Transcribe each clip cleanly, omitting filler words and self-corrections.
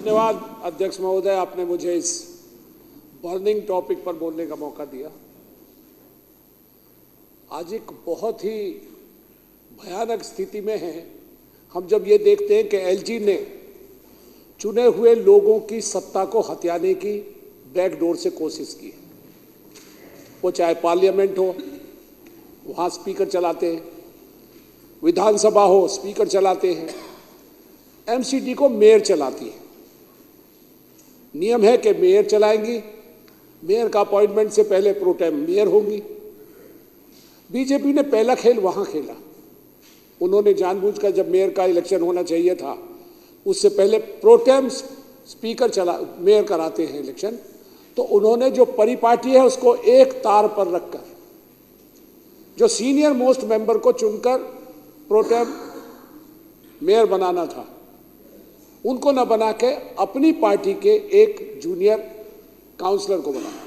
धन्यवाद अध्यक्ष महोदय, आपने मुझे इस बर्निंग टॉपिक पर बोलने का मौका दिया। आज एक बहुत ही भयानक स्थिति में है हम जब ये देखते हैं कि एलजी ने चुने हुए लोगों की सत्ता को हथियाने की बैकडोर से कोशिश की। वो चाहे पार्लियामेंट हो, वहाँ स्पीकर चलाते हैं, विधानसभा हो स्पीकर चलाते हैं, एमसीडी को मेयर चलाती है। नियम है कि मेयर चलाएंगी, मेयर का अपॉइंटमेंट से पहले प्रोटेम मेयर होंगी। बीजेपी ने पहला खेल वहाँ खेला। उन्होंने जानबूझकर, जब मेयर का इलेक्शन होना चाहिए था उससे पहले प्रोटेम स्पीकर मेयर कराते हैं इलेक्शन, तो उन्होंने जो परिपाटी है उसको एक तार पर रखकर जो सीनियर मोस्ट मेंबर को चुनकर प्रोटेम मेयर बनाना था, उनको न बना के अपनी पार्टी के एक जूनियर काउंसलर को बनाया।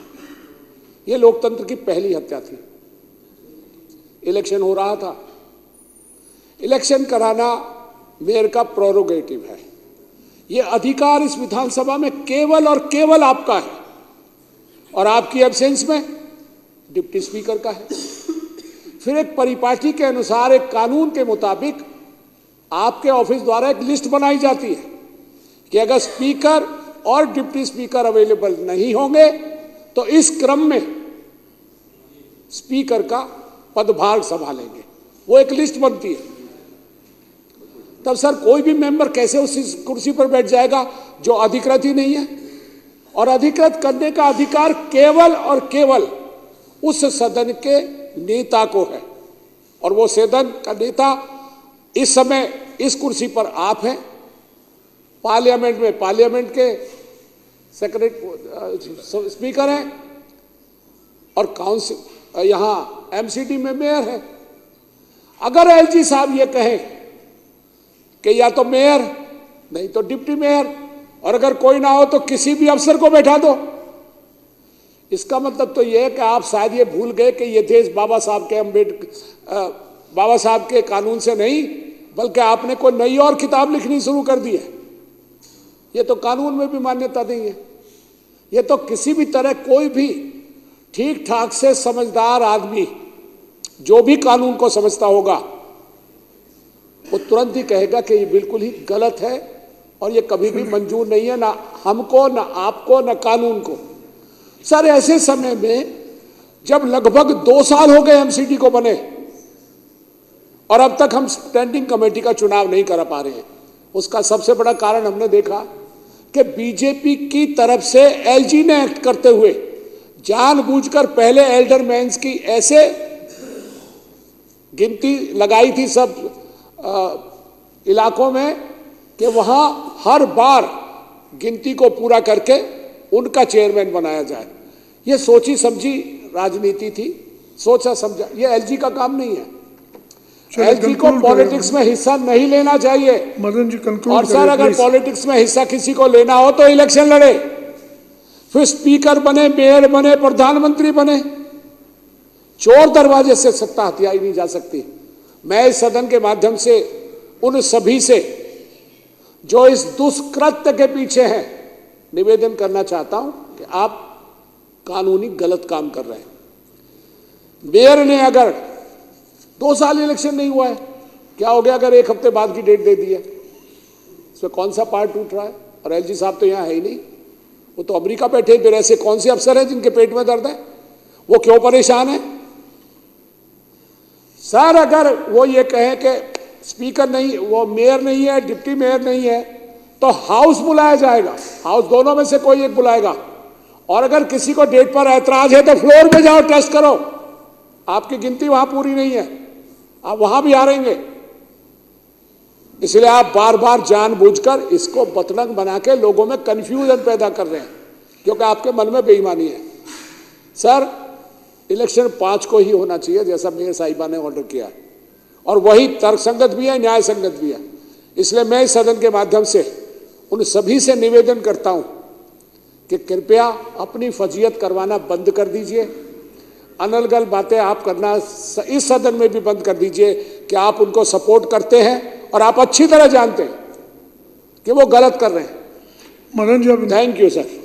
ये लोकतंत्र की पहली हत्या थी। इलेक्शन हो रहा था, इलेक्शन कराना मेयर का प्रोरोगेटिव है। ये अधिकार इस विधानसभा में केवल और केवल आपका है और आपकी एब्सेंस में डिप्टी स्पीकर का है। फिर एक परिपाटी के अनुसार, एक कानून के मुताबिक आपके ऑफिस द्वारा एक लिस्ट बनाई जाती है कि अगर स्पीकर और डिप्टी स्पीकर अवेलेबल नहीं होंगे तो इस क्रम में स्पीकर का पदभार संभालेंगे। वो एक लिस्ट बनती है। तब सर कोई भी मेंबर कैसे उस कुर्सी पर बैठ जाएगा जो अधिकृत ही नहीं है? और अधिकृत करने का अधिकार केवल और केवल उस सदन के नेता को है, और वो सदन का नेता इस समय इस कुर्सी पर आप हैं। पार्लियामेंट में पार्लियामेंट के सेक्रेटरी स्पीकर हैं और काउंसिल यहाँ एमसीडी में मेयर है। अगर एलजी साहब ये कहें कि या तो मेयर नहीं तो डिप्टी मेयर, और अगर कोई ना हो तो किसी भी अफसर को बैठा दो, इसका मतलब तो यह है कि आप शायद ये भूल गए कि ये देश बाबा साहब के कानून से नहीं, बल्कि आपने कोई नई और किताब लिखनी शुरू कर दी है। ये तो कानून में भी मान्यता नहीं है। ये तो किसी भी तरह कोई भी ठीक ठाक से समझदार आदमी जो भी कानून को समझता होगा वो तुरंत ही कहेगा कि ये बिल्कुल ही गलत है और ये कभी भी मंजूर नहीं है, ना हमको, ना आपको, ना कानून को। सर ऐसे समय में जब लगभग 2 साल हो गए एमसीडी को बने और अब तक हम स्टैंडिंग कमेटी का चुनाव नहीं कर पा रहे हैं, उसका सबसे बड़ा कारण हमने देखा कि बीजेपी की तरफ से एलजी ने एक्ट करते हुए जानबूझकर पहले एल्डरमैन्स की ऐसे गिनती लगाई थी सब इलाकों में कि वहां हर बार गिनती को पूरा करके उनका चेयरमैन बनाया जाए। ये सोची समझी राजनीति थी, सोचा समझा। ये एलजी का काम नहीं है। एलजी को पॉलिटिक्स में हिस्सा नहीं लेना चाहिए। मदन जी कंक्लूड और सर अगर पॉलिटिक्स में हिस्सा किसी को लेना हो तो इलेक्शन लड़े, फिर स्पीकर बने, मेयर बने, प्रधानमंत्री बने। चोर दरवाजे से सत्ता हथियाई नहीं जा सकती। मैं इस सदन के माध्यम से उन सभी से जो इस दुष्कृत्य के पीछे हैं निवेदन करना चाहता हूं कि आप कानूनी गलत काम कर रहे हैं। मेयर ने अगर 2 साल इलेक्शन नहीं हुआ है, क्या हो गया अगर 1 हफ्ते बाद की डेट दे दी है? इसमें कौन सा पार्ट टूट रहा है? और एलजी साहब तो यहाँ है ही नहीं, वो तो अमेरिका बैठे। फिर ऐसे कौन से अफसर हैं जिनके पेट में दर्द है? वो क्यों परेशान है? सर अगर वो ये कहें कि स्पीकर नहीं, वो मेयर नहीं है, डिप्टी मेयर नहीं है, तो हाउस बुलाया जाएगा। हाउस दोनों में से कोई एक बुलाएगा। और अगर किसी को डेट पर ऐतराज है तो फ्लोर पे जाओ, टेस्ट करो। आपकी गिनती वहां पूरी नहीं है, आप वहां भी हारेंगे। इसलिए आप बार बार जानबूझकर इसको बतरंग बना के लोगों में कंफ्यूजन पैदा कर रहे हैं, क्योंकि आपके मन में बेईमानी है। सर इलेक्शन 5 को ही होना चाहिए जैसा मेयर साहिबा ने ऑर्डर किया, और वही तर्कसंगत भी है, न्याय संगत भी है। इसलिए मैं इस सदन के माध्यम से उन सभी से निवेदन करता हूं कि कृपया अपनी फजीयत करवाना बंद कर दीजिए। अनर्गल बातें आप करना इस सदन में भी बंद कर दीजिए कि आप उनको सपोर्ट करते हैं और आप अच्छी तरह जानते हैं कि वो गलत कर रहे हैं। मदन जी, आप थैंक यू सर।